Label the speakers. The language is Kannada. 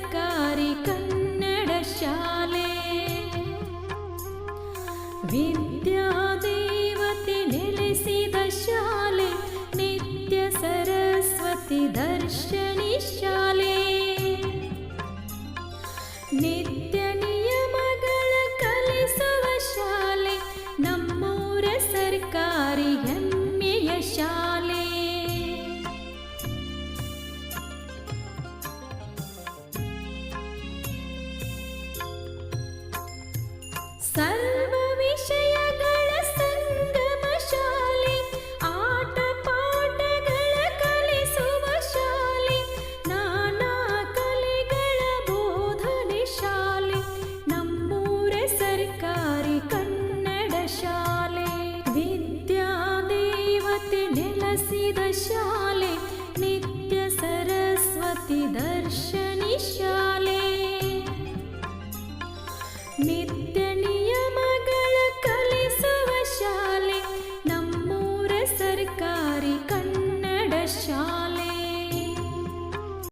Speaker 1: ಸರ್ಕಾರಿ ಕನ್ನಡ ಶಾಲೆ. ವಿದ್ಯಾದೇವತೆ ನೆಲೆಸಿದ ಶಾಲೆ ನಿತ್ಯ ಸರಸ್ವತಿ ದರ್ಶಿನಿ ಶಾಲೆ. ನಿತ್ಯ ನಿಯಮಗಳ ಕಲಿಸುವ ಶಾಲೆ ನಮ್ಮೂರ ಸರ್ಕಾರಿ ಹೆಮ್ಮೆಯ ಶಾಲೆ. ಸರ್ವ ವಿಷಯಗಳ ಸಂಗಮ ಶಾಲೆ, ಆಟ ಪಾಠಗಳ ಕಲಿಸುವ ಶಾಲೆ, ನಾನಾ ಕಲೆಗಳ ಬೋಧನೆ ಶಾಲೆ ನಮ್ಮೂರ ಸರ್ಕಾರಿ ಕನ್ನಡ ಶಾಲೆ. ವಿದ್ಯಾದೇವತೆ ನೆಲೆಸಿದ ಶಾಲೆ ನಿತ್ಯ ಸರಸ್ವತಿ ದರ್ಶನ